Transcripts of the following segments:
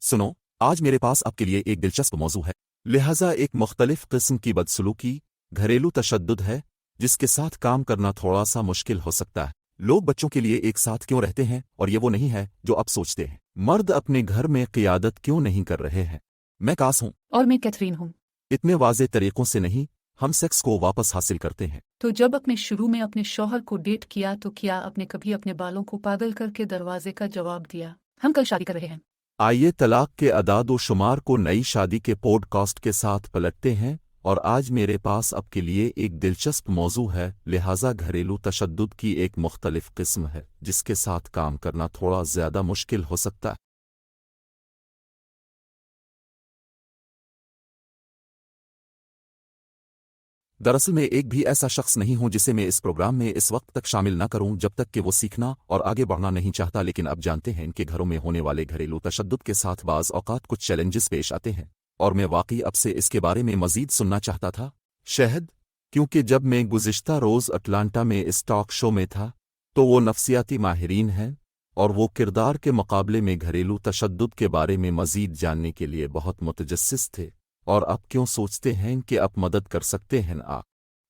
सुनो, आज मेरे पास आपके लिए एक दिलचस्प मौजू है। लिहाजा एक मुख्तलिफ किस्म की बदसलूकी घरेलू तशद्दुद है जिसके साथ काम करना थोड़ा सा मुश्किल हो सकता है। लोग बच्चों के लिए एक साथ क्यों रहते हैं और ये वो नहीं है जो आप सोचते हैं। मर्द अपने घर में क़ियादत क्यों नहीं कर रहे हैं। मैं कास हूँ। और मैं कैथरीन हूँ। इतने वाज़े तरीकों से नहीं, हम सेक्स को वापस हासिल करते हैं। तो जब अपने शुरू में अपने शौहर को डेट किया तो क्या आपने कभी अपने बालों को पागल करके दरवाजे का जवाब दिया, हम कल शादी कर रहे हैं। आइए तलाक के अदाद व शुमार को नई शादी के पॉडकास्ट के साथ पलटते हैं और आज मेरे पास आपके लिए एक दिलचस्प मौजू है। लिहाजा घरेलू तशद्दुद की एक मुख्तलिफ किस्म है जिसके साथ काम करना थोड़ा ज़्यादा मुश्किल हो सकता है। दरअसल मैं एक भी ऐसा शख्स नहीं हूं जिसे मैं इस प्रोग्राम में इस वक्त तक शामिल न करूं जब तक कि वो सीखना और आगे बढ़ना नहीं चाहता। लेकिन अब जानते हैं इनके घरों में होने वाले घरेलू तशद्दुद के साथ बाज़ औक़ात कुछ चैलेंजेस पेश आते हैं और मैं वाकई अब से इसके बारे में मज़ीद सुनना चाहता था। शायद क्योंकि जब मैं गुज़िश्ता रोज़ अटलांटा में इस टॉक शो में था तो वो नफ्सियाती माहिरीन हैं और वो किरदार के मुकाबले में घरेलू तशद्दुद के बारे में मज़ीद जानने के लिए बहुत मुतजस्सिस थे। और अब क्यों सोचते हैं कि आप मदद कर सकते हैं। आप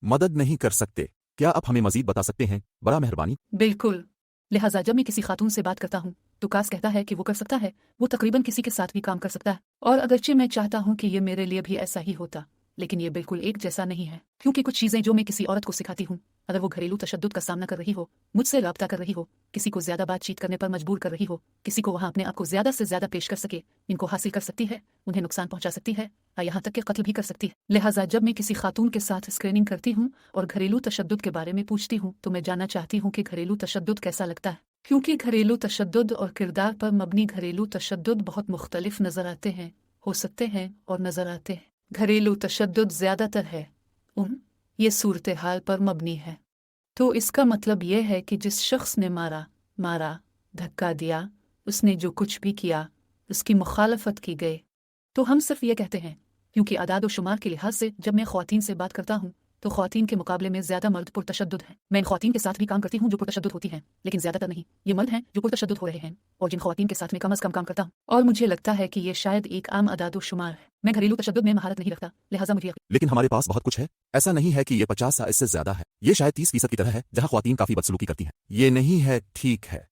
मदद नहीं कर सकते, क्या आप हमें मज़ीद बता सकते हैं? बड़ा मेहरबानी। बिल्कुल। लिहाजा जब मैं किसी खातून से बात करता हूँ तो कास कहता है कि वो कर सकता है, वो तकरीबन किसी के साथ भी काम कर सकता है। और अगरचे मैं चाहता हूँ कि ये मेरे लिए भी ऐसा ही होता, लेकिन ये बिल्कुल एक जैसा नहीं है। क्योंकि कुछ चीज़ें जो मैं किसी औरत को सिखाती हूँ, अगर वो घरेलू तशद्दुद का सामना कर रही हो, मुझसे राब्ता कर रही हो, किसी को ज़्यादा बातचीत करने पर मजबूर कर रही हो, किसी को वहाँ अपने आप को ज़्यादा से ज़्यादा पेश कर सके, इनको हासिल कर सकती है, उन्हें नुकसान पहुँचा सकती है, यहाँ तक कि कत्ल भी कर सकती है। लिहाजा जब मैं किसी खातून के साथ स्क्रीनिंग करती हूँ और घरेलू तशद्दुद के बारे में पूछती हूँ तो मैं जानना चाहती हूँ कि घरेलू तशद्दुद कैसा लगता है। क्योंकि घरेलू तशद्दुद और किरदार पर मबनी घरेलू तशद्दुद बहुत मुख्तलिफ नज़र आते हैं, हो सकते हैं और नज़र आते हैं। घरेलू तशद्दुद ज़्यादातर है ये सूरत हाल पर मबनी है। तो इसका मतलब यह है कि जिस शख्स ने मारा, धक्का दिया, उसने जो कुछ भी किया उसकी मुखालफत की गई। तो हम सिर्फ ये कहते हैं क्योंकि आदाद व शुमार के लिहाज से जब मैं ख्वातीन से बात करता हूँ तो ख्वातीन के मुकाबले में ज़्यादा मर्द पुरतशद्दुद हैं। मैं इन ख्वातीन के साथ भी काम करती हूँ जो पुरतशद्दुद होती हैं, लेकिन ज़्यादातर नहीं। ये मर्द हैं जो पुरतशद्दुद हो रहे हैं और जिन ख्वातीन के साथ मैं कम अज़ कम काम करता हूँ। और मुझे लगता है कि ये शायद एक आम आदाद व शुमार है। मैं घरेलू तशद्दुद में महारत नहीं रखता, लिहाजा मुझे लेकिन हमारे पास बहुत कुछ है। ऐसा नहीं है कि ये 50 या इससे ज़्यादा है। ये शायद 30% की तरह है जहाँ ख्वातीन काफ़ी बदसलूकी करती हैं। ये नहीं है, ठीक है।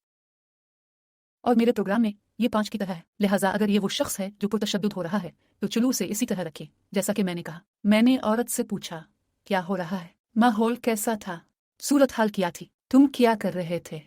और मेरे प्रोग्राम में ये 5 की तरह है। लिहाजा अगर ये वो शख्स है जो पुरतशद्दुद हो रहा है तो चलो उसे इसी तरह रखें जैसा कि मैंने कहा। मैंने औरत से पूछा, क्या हो रहा है? माहौल कैसा था? सूरत हाल क्या थी? तुम क्या कर रहे थे?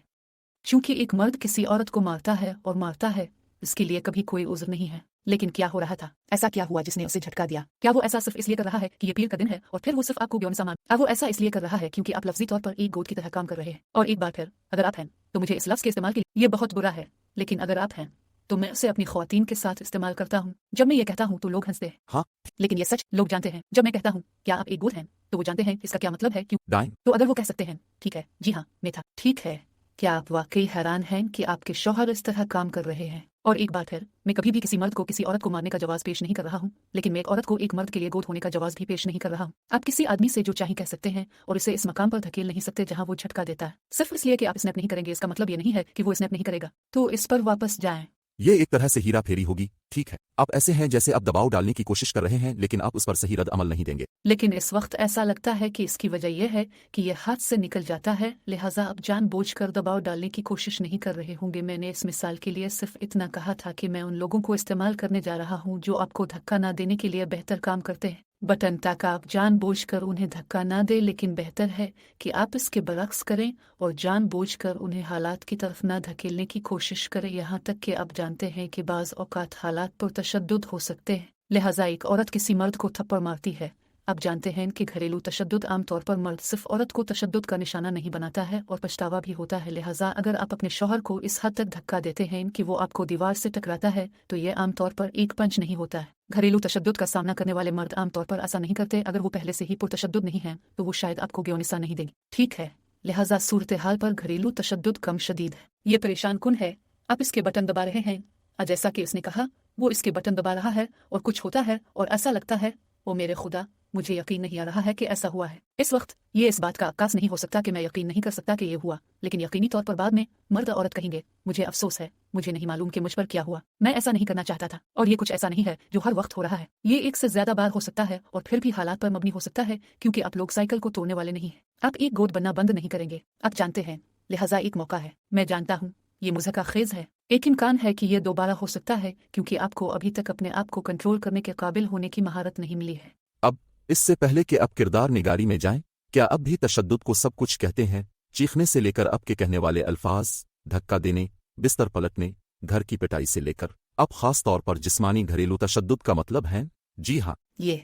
चूंकि एक मर्द किसी औरत को मारता है, इसके लिए कभी कोई उज़्र नहीं है। लेकिन क्या हो रहा था? ऐसा क्या हुआ जिसने उसे झटका दिया? क्या वो ऐसा सिर्फ इसलिए कर रहा है कि ये पीर का दिन है और फिर वो सिर्फ आपको ब्योन सामान? अब वो ऐसा इसलिए कर रहा है क्योंकि आप लफ्जी तौर पर एक गोद की तरह काम कर रहे हैं। और एक बार फिर, अगर आप हैं तो मुझे इस लफ्ज के इस्तेमाल के लिए ये बहुत बुरा है, लेकिन अगर आप हैं तो मैं उसे अपनी ख्वातीन के साथ इस्तेमाल करता हूँ। जब मैं ये कहता हूँ तो लोग हंसते हैं। हाँ, लेकिन ये सच, लोग जानते हैं। जब मैं कहता हूँ क्या आप एक गोद हैं तो वो जानते हैं इसका क्या मतलब है। क्यों? दाएं। तो अगर वो कह सकते हैं ठीक है, जी हाँ मैं था, ठीक है, क्या आप वाकई हैरान हैं कि आपके शौहर इस तरह काम कर रहे हैं? और एक बार फिर, मैं कभी भी किसी मर्द को किसी औरत को मारने का जवाब पेश नहीं कर रहा हूँ, लेकिन मैं एक औरत को एक मर्द के लिए गोद होने का जवाब भी पेश नहीं कर रहा हूँ। आप किसी आदमी से जो चाहे कह सकते हैं और इसे इस मकाम पर धकेल नहीं सकते जहाँ वो झटका देता है। सिर्फ इसलिए कि आप स्नैप नहीं करेंगे इसका मतलब ये नहीं है कि वो स्नैप नहीं करेगा। तो इस पर वापस जाएं। ये एक तरह से हीरा फेरी होगी, ठीक है। आप ऐसे हैं जैसे आप दबाव डालने की कोशिश कर रहे हैं लेकिन आप उस पर सही रद्द अमल नहीं देंगे। लेकिन इस वक्त ऐसा लगता है कि इसकी वजह यह है कि यह हाथ से निकल जाता है, लिहाजा आप जानबूझकर दबाव डालने की कोशिश नहीं कर रहे होंगे। मैंने इस मिसाल के लिए सिर्फ इतना कहा था कि मैं उन लोगों को इस्तेमाल करने जा रहा हूँ जो आपको धक्का ना देने के लिए बेहतर काम करते हैं। बटन तक आप जानबूझकर उन्हें धक्का ना दें, लेकिन बेहतर है कि आप इसके बरक्स करें और जानबूझकर उन्हें हालात की तरफ ना धकेलने की कोशिश करें, यहाँ तक कि आप जानते हैं कि बाज़ औक़ात हालात पर तशद्दुद हो सकते हैं। लिहाजा एक औरत किसी मर्द को थप्पड़ मारती है, आप जानते हैं कि घरेलू तशद्दुद आमतौर पर मर्द सिर्फ औरत को तशद्दुद का निशाना नहीं बनाता है और पछतावा भी होता है। लिहाजा अगर आप अपने शौहर को इस हद तक धक्का देते हैं कि वो आपको दीवार से टकराता है तो ये आमतौर पर एक पंच नहीं होता है। घरेलू तशद्दुद का सामना करने वाले मर्द आमतौर पर ऐसा नहीं करते। अगर वो पहले से ही पुरतशद्दुद नहीं है तो वो शायद आपको ब्योनिसा नहीं देंगे, ठीक है। लिहाजा सूरत हाल पर घरेलू तशद्दुद कम शदीद है। ये परेशान कुन है। आप इसके बटन दबा रहे हैं, जैसा कि उसने कहा वो इसके बटन दबा रहा है और कुछ होता है और ऐसा लगता है ओ मेरे खुदा, मुझे यकीन नहीं आ रहा है कि ऐसा हुआ है। इस वक्त ये इस बात का अक्कास नहीं हो सकता कि मैं यकीन नहीं कर सकता कि ये हुआ, लेकिन यकीनी तौर पर बाद में मर्द औरत कहेंगे मुझे अफसोस है, मुझे नहीं मालूम कि मुझ पर क्या हुआ, मैं ऐसा नहीं करना चाहता था। और ये कुछ ऐसा नहीं है जो हर वक्त हो रहा है, ये एक से ज्यादा बार हो सकता है और फिर भी हालात पर मबनी हो सकता है, क्योंकि आप लोग साइकिल को तोड़ने वाले नहीं हैं। आप एक गोद बनना बंद नहीं करेंगे, आप जानते हैं, लिहाजा एक मौका है। मैं जानता हूँ ये मुज़हका खेज है, एक इम्कान है कि ये दोबारा हो सकता है, क्योंकि आपको अभी तक अपने आप को कंट्रोल करने के काबिल होने की महारत नहीं मिली है। अब इससे पहले कि अब किरदार निगारी में जाएं, क्या अब भी तशद्दुद को सब कुछ कहते हैं, चीखने से लेकर अब के कहने वाले अल्फाज, धक्का देने, बिस्तर पलटने, घर की पिटाई से लेकर अब खास तौर पर जिस्मानी घरेलू तशद्दुद का मतलब है? जी हाँ, ये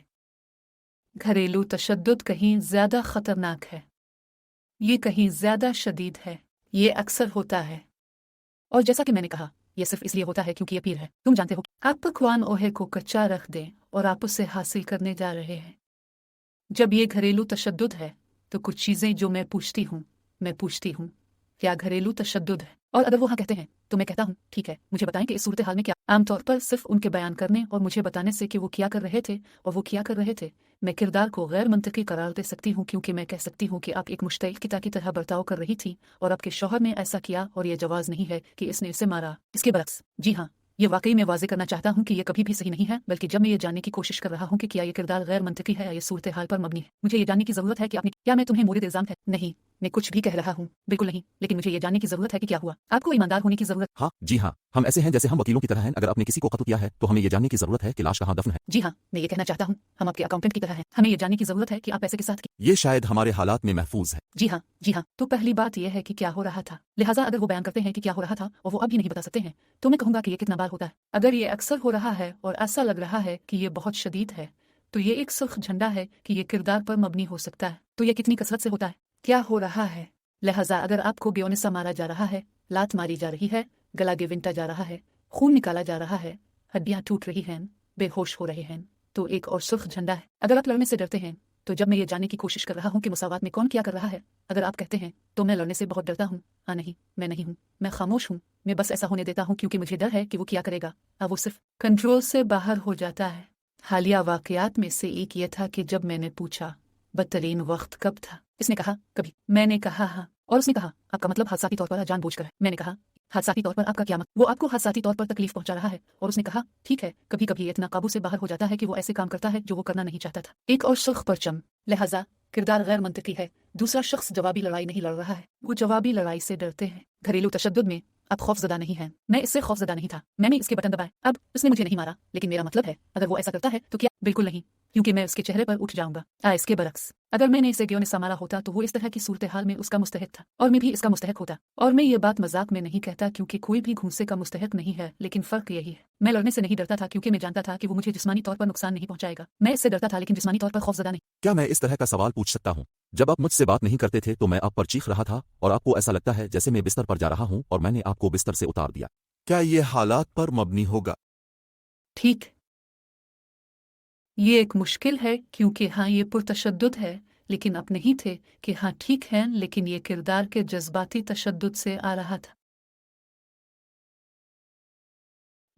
घरेलू तशद्दुद कहीं ज्यादा खतरनाक है, ये कहीं ज्यादा शदीद है, ये अक्सर होता है। और जैसा कि मैंने कहा, यह सिर्फ इसलिए होता है क्योंकि ये पीर है। तुम जानते हो आप पकवान ओहे को कच्चा रख दें और आप उसे हासिल करने जा रहे हैं। जब ये घरेलू तशद्दुद है तो कुछ चीजें जो मैं पूछती हूँ क्या घरेलू तशद्दुद है? और अगर वो हाँ कहते हैं तो मैं कहता हूँ ठीक है, मुझे बताएं कि इस सूरत हाल में क्या। आमतौर पर सिर्फ उनके बयान करने और मुझे बताने से कि वो क्या कर रहे थे और वो क्या कर रहे थे, मैं किरदार को गैर मंतकी करार दे सकती हूँ, क्योंकि मैं कह सकती हूँ कि आप एक मुश्तकिता की तरह बर्ताव कर रही थी और आपके शौहर ने ऐसा किया और यह जवाज नहीं है कि इसने इसे मारा। इसके बरक्स, जी हाँ, ये वाकई मैं वाजे करना चाहता हूँ कि ये कभी भी सही नहीं है, बल्कि जब मैं ये जानने की कोशिश कर रहा हूँ कि क्या ये किरदार गैर मंतकी है या ये सूरत हाल पर मबनी है, मुझे ये जानने की जरूरत है कि आपने क्या मैं तुम्हें मोरिद इल्जाम है? नहीं, मैं कुछ भी कह रहा हूँ, बिल्कुल नहीं, लेकिन मुझे ये जानने की जरूरत है कि क्या हुआ। आपको ईमानदार होने की जरूरत। हाँ जी हाँ, हम ऐसे हैं जैसे हम वकीलों की तरह हैं। अगर आपने किसी को कत्ल किया है तो हमें ये जानने की जरूरत है कि लाश कहाँ दफन है। जी हाँ, मैं ये कहना चाहता हूँ, हम आपके अकाउंटेंट की तरह हैं, हमें ये जानने की जरूरत है कि आप पैसे के साथ ये शायद हमारे हालात में महफूज है। जी हाँ, तो पहली बात यह है कि क्या हो रहा था। लिहाजा अगर वो बयान करते हैं कि क्या हो रहा था और वो अब भी नहीं बता सकते हैं, तो मैं कहूंगा कि ये कितना बार होता है। अगर ये अक्सर हो रहा है और ऐसा लग रहा है कि ये बहुत शदीद है, तो ये एक सुर्ख झंडा है कि ये किरदार पर मबनी हो सकता है। तो ये कितनी कसरत से होता है, क्या हो रहा है। लिहाजा अगर आपको बेओनिसा मारा जा रहा है, लात मारी जा रही है, गला गिविंटा जा रहा है, खून निकाला जा रहा है, हड्डियां टूट रही हैं, बेहोश हो रहे हैं, तो एक और सुर्ख झंडा है। अगर आप लड़ने से डरते हैं, तो जब मैं ये जानने की कोशिश कर रहा हूँ कि मुसावात में कौन क्या कर रहा है, अगर आप कहते हैं तो मैं लड़ने से बहुत डरता हूँ, हाँ नहीं, मैं नहीं हूँ, मैं खामोश हूँ, मैं बस ऐसा होने देता हूँ क्योंकि मुझे डर है कि वो क्या करेगा। अब वो सिर्फ कंट्रोल से बाहर हो जाता है। हालिया वाकयात में से एक ये था कि जब मैंने पूछा बदतरीन वक्त कब था, इसने कहा कभी। मैंने कहा हाँ, और उसने कहा आपका मतलब हादसाती तौर पर जानबूझकर है। मैंने कहा हादसाती तौर पर आपका क्या मतलब? वो आपको हादसाती तौर पर तकलीफ पहुंचा रहा है। और उसने कहा ठीक है, कभी कभी ये इतना काबू से बाहर हो जाता है कि वो ऐसे काम करता है जो वो करना नहीं चाहता था। एक और सुर्ख परचम। लिहाजा किरदार गैर मंतकी है। दूसरा शख्स जवाबी लड़ाई नहीं लड़ रहा है, वो जवाबी लड़ाई से डरते हैं। घरेलू तशद्दुद में आप खौफजदा नहीं हैं, मैं इससे खौफजदा नहीं था, मैंने इसके बटन दबाए, अब उसने मुझे नहीं मारा, लेकिन मेरा मतलब है अगर वो ऐसा करता है तो क्या? बिल्कुल नहीं, क्योंकि मैं उसके चेहरे पर उठ जाऊंगा। इसके बरक्स, अगर मैंने इसे बेओनिसा मारा होता तो वो इस तरह की सूरत हाल में उसका मुस्तहिक था और मैं भी इसका मुस्तहिक होता। और मैं ये बात मजाक में नहीं कहता, क्योंकि कोई भी घूंसे का मुस्तहिक नहीं है, लेकिन फर्क यही है, मैं लड़ने से नहीं डरता था क्योंकि मैं जानता था कि वो मुझे जिस्मानी तौर पर नुकसान नहीं पहुंचाएगा। मैं इससे डरता था लेकिन जिस्मानी तौर पर खौफजदा नहीं। क्या मैं इस तरह का सवाल पूछ सकता हूँ? जब आप मुझसे बात नहीं करते थे तो मैं आप पर चीख रहा था और आपको ऐसा लगता है जैसे मैं बिस्तर पर जा रहा हूँ और मैंने आपको बिस्तर से उतार दिया। क्या ये हालात पर मबनी होगा? ठीक, ये एक मुश्किल है क्योंकि हाँ ये पुरतशद्दुद है, लेकिन आप नहीं थे कि हाँ ठीक है, लेकिन ये किरदार के जज्बाती तशद्दुद से आ रहा था।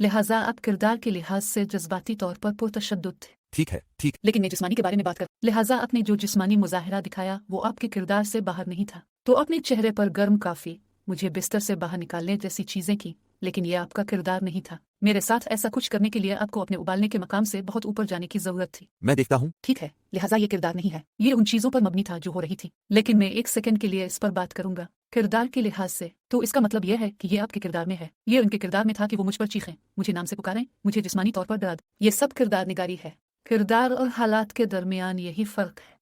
लिहाजा आप किरदार के लिहाज से जज्बाती तौर पर पुरतशद्दुद थे। ठीक है, ठीक। लेकिन मैं जिस्मानी के बारे में बात कर, लिहाजा आपने जो जिस्मानी मुजाहिरा दिखाया वो आपके किरदार से बाहर नहीं था। तो अपने चेहरे पर गर्म काफी, मुझे बिस्तर से बाहर निकालने जैसी चीजें की, लेकिन यह आपका किरदार नहीं था। मेरे साथ ऐसा कुछ करने के लिए आपको अपने उबालने के मकाम से बहुत ऊपर जाने की जरूरत थी। मैं देखता हूँ। ठीक है, लिहाजा ये किरदार नहीं है, ये उन चीजों पर मबनी था जो हो रही थी। लेकिन मैं एक सेकंड के लिए इस पर बात करूंगा किरदार के लिहाज से, तो इसका मतलब यह है कि ये आपके किरदार में है। ये उनके किरदार में था कि वो मुझ पर चीखें, मुझे नाम से पुकारें, मुझे जिस्मानी तौर पर डरा दें। ये सब किरदार निगारी है। किरदार और हालात के दरमियान यही फर्क है।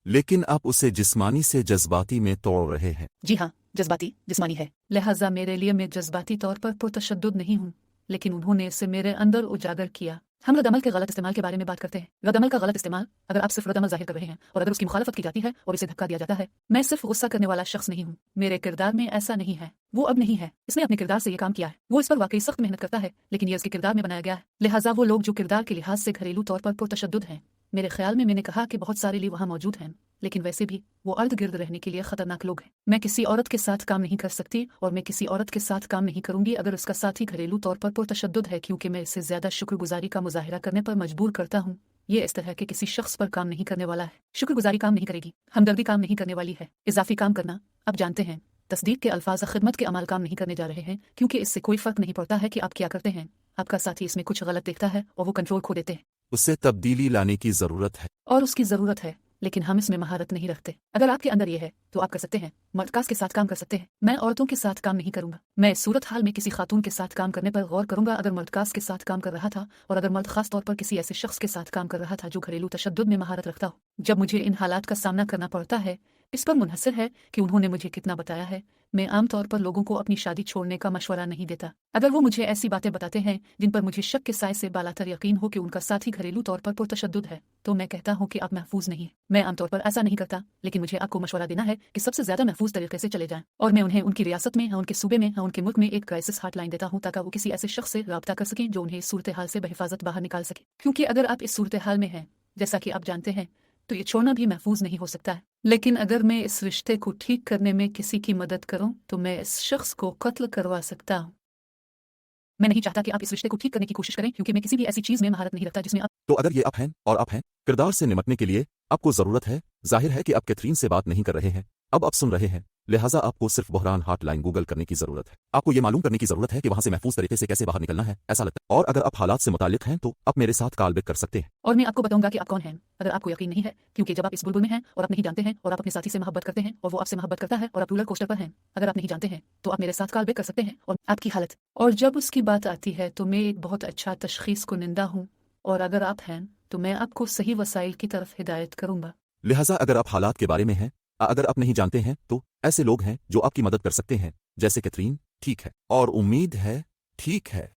लेकिन आप उसे जिस्मानी से जज्बाती में तोड़ रहे हैं। जी हाँ, जज्बाती जिस्मानी है। लिहाजा मेरे लिए मैं जज्बाती तौर पर पुरतशद्दुद नहीं हूँ, लेकिन उन्होंने इसे मेरे अंदर उजागर किया। हम रद्दअमल के गलत इस्तेमाल के बारे में बात करते हैं। रद्दअमल का गलत इस्तेमाल, अगर आप सिर्फ रद्दअमल जाहिर कर रहे हैं और अगर उसकी मुखालफत की जाती है और इसे धक्का दिया जाता है, मैं सिर्फ गुस्सा करने वाला शख्स नहीं हूँ। मेरे किरदार में ऐसा नहीं है, वो अब नहीं है। इसने अपने किरदार से ये काम किया है, वो इस पर वाकई सख्त मेहनत करता है, लेकिन ये उसके किरदार में बनाया गया है। लिहाजा वो लोग जो किरदार के लिहाज से घरेलू तौर पर पुरतशद्दुद हैं, मेरे ख्याल में मैंने कहा कि बहुत सारे लिए वहाँ मौजूद हैं, लेकिन वैसे भी वो अर्द गिर्द रहने के लिए खतरनाक लोग हैं। मैं किसी औरत के साथ काम नहीं कर सकती और मैं किसी औरत के साथ काम नहीं करूंगी अगर उसका साथी घरेलू तौर पर पुरतशद्दुद है, क्योंकि मैं इससे ज्यादा शुक्रगुजारी का मुजाहिरा करने पर मजबूर करता हूँ ये इस तरह के किसी शख्स पर काम नहीं करने वाला है। शुक्रगुजारी काम नहीं करेगी, हमदर्दी काम नहीं करने वाली है, इजाफी काम करना। अब जानते हैं तस्दीक के अल्फाज खिदमत के अमाल काम नहीं करने जा रहे हैं, क्योंकि इससे कोई फर्क नहीं पड़ता है कि आप क्या करते हैं। आपका साथी इसमें कुछ गलत देखता है और वो कंट्रोल खो देते हैं। उससे तब्दीली लाने की जरूरत है। और उसकी ज़रूरत है, लेकिन हम इसमें महारत नहीं रखते। अगर आपके अंदर ये है तो आप कर सकते हैं, मर्दकास के साथ काम कर सकते हैं। मैं औरतों के साथ काम नहीं करूंगा। मैं इस सूरत हाल में किसी खातून के साथ काम करने पर गौर करूंगा अगर मर्दकास के साथ काम कर रहा था, और अगर मर्द खास तौर पर किसी ऐसे शख्स के साथ काम कर रहा था जो घरेलू तशद्दुद में महारत रखता हो। जब मुझे इन हालात का सामना करना पड़ता है, इस पर मुनहसर है कि उन्होंने मुझे कितना बताया है। मैं आमतौर पर लोगों को अपनी शादी छोड़ने का मशवरा नहीं देता। अगर वो मुझे ऐसी बातें बताते हैं जिन पर मुझे शक के साए से बालातर यकीन हो कि उनका साथी घरेलू तौर पर पुरतशद्दुद है, तो मैं कहता हूँ कि आप महफूज नहीं है। मैं आमतौर पर ऐसा नहीं करता, लेकिन मुझे आपको मशवरा देना है कि सबसे ज्यादा महफूज तरीके से चले जाएं। और मैं उन्हें उनकी रियासत में, उनके सूबे में, उनके मुल्क में एक क्राइसिस हॉटलाइन देता हूँ, ताकि वो किसी ऐसे शख्स से राब्ता कर सकें जो उन्हें इस सूरत हाल से बहिफाजत बाहर निकाल सके। क्योंकि अगर आप इस सूरत हाल में हैं, जैसा कि आप जानते हैं, तो ये छोड़ना भी महफूज नहीं हो सकता है। लेकिन अगर मैं इस रिश्ते को ठीक करने में किसी की मदद करूं, तो मैं इस शख्स को कत्ल करवा सकता हूं। मैं नहीं चाहता कि आप इस रिश्ते को ठीक करने की कोशिश करें, क्योंकि मैं किसी भी ऐसी चीज में महारत नहीं रखता जिसमें आप। तो अगर ये आप हैं और आप हैं, किरदार से निपटने के लिए आपको जरूरत है। जाहिर है कि आप कैथरीन से बात नहीं कर रहे हैं, अब आप सुन रहे हैं, लिहाजा आपको सिर्फ बहरान हॉटलाइन गूगल करने की जरूरत है। आपको ये मालूम करने की जरूरत है कि वहां से महफूज तरीके से कैसे बाहर निकलना है, ऐसा लगता है। और अगर आप हालात से मुतालिक हैं तो आप मेरे साथ कॉल बैक कर सकते हैं। और मैं आपको बताऊंगा कि आप कौन हैं, अगर आपको यकीन नहीं है, क्योंकि जब आप इस बुलबुल में हैं और आप नहीं जानते हैं, और आप अपने साथी से मोहब्बत करते हैं और वो आपसे मोहब्बत करता है, और आप रोलर कोस्टर पर हैं, अगर आप नहीं जानते हैं तो आप मेरे साथ कॉल बैक कर सकते हैं और आपकी हालत। और जब उसकी बात आती है तो मैं एक बहुत अच्छा तशखीस को निंदा हूँ, और अगर आप हैं तो मैं आपको सही वसाइल की तरफ हिदायत करूंगा। लिहाजा अगर आप हालात के बारे में हैं, अगर आप नहीं जानते हैं, तो ऐसे लोग हैं जो आपकी मदद कर सकते हैं, जैसे कैथरीन। ठीक है, और उम्मीद है ठीक है।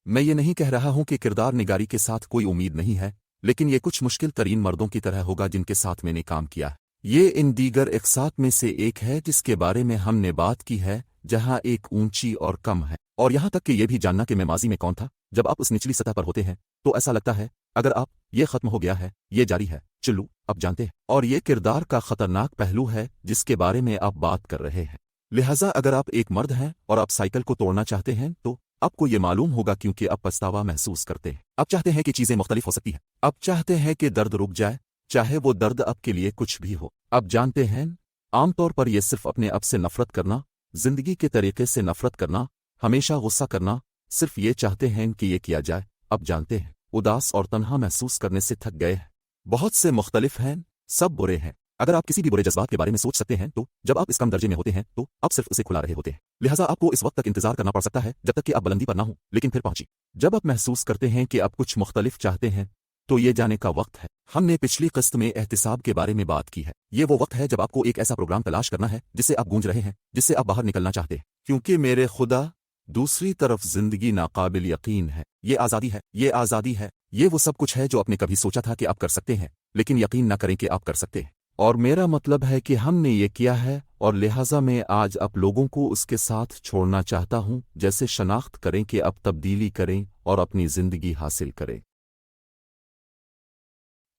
मैं ये नहीं कह रहा हूं कि किरदार निगारी के साथ कोई उम्मीद नहीं है, लेकिन ये कुछ मुश्किल तरीन मर्दों की तरह होगा जिनके साथ मैंने काम किया है। ये इन दीगर इकसात में से एक है जिसके बारे में हमने बात की है, जहां एक ऊंची और कम है। और यहां तक कि ये भी जानना कि मैं माजी में कौन था। जब आप उस निचली सतह पर होते हैं तो ऐसा लगता है अगर आप ये खत्म हो गया है, ये जारी है, चलो अब जानते हैं। और ये किरदार का खतरनाक पहलू है जिसके बारे में आप बात कर रहे हैं। लिहाजा अगर आप एक मर्द हैं और आप साइकिल को तोड़ना चाहते हैं तो आपको ये मालूम होगा, क्योंकि आप पछतावा महसूस करते हैं। आप चाहते हैं कि चीजें मुख्तलिफ हो सकती हैं। आप चाहते हैं कि दर्द रुक जाए, चाहे वो दर्द आपके लिए कुछ भी हो। आप जानते हैं, आमतौर पर यह सिर्फ अपने आप से नफरत करना, जिंदगी के तरीके से नफरत करना, हमेशा गुस्सा करना, सिर्फ ये चाहते हैं कि ये किया जाए। अब जानते हैं, उदास और तन्हा महसूस करने से थक गए हैं। बहुत से मुख्तलिफ हैं, सब बुरे हैं। अगर आप किसी भी बुरे जज्बात के बारे में सोच सकते हैं तो जब आप इस कम दर्जे में होते हैं तो आप सिर्फ उसे खुला रहे होते हैं। लिहाजा आपको इस वक्त तक इंतजार करना पड़ सकता है जब तक कि आप बुलंदी पर ना हो, लेकिन फिर पहुंची। जब आप महसूस करते हैं कि आप कुछ मुख्तलिफ चाहते हैं तो ये जाने का वक्त है। हमने पिछली किस्त में एहतिसाब के बारे में बात की है। ये वो वक्त है जब आपको एक ऐसा प्रोग्राम तलाश करना है जिससे आप गूंज रहे हैं, जिससे आप बाहर निकलना चाहते हैं। क्योंकि मेरे खुदा, दूसरी तरफ जिंदगी नाकाबिल यकीन है। ये आज़ादी है, ये आज़ादी है, ये वो सब कुछ है जो आपने कभी सोचा था कि आप कर सकते हैं, लेकिन यकीन ना करें कि आप कर सकते हैं। और मेरा मतलब है कि हमने ये किया है, और लिहाजा मैं आज आप लोगों को उसके साथ छोड़ना चाहता हूं, जैसे शनाख्त करें कि आप तब्दीली करें और अपनी जिंदगी हासिल करें।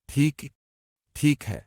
ठीक है।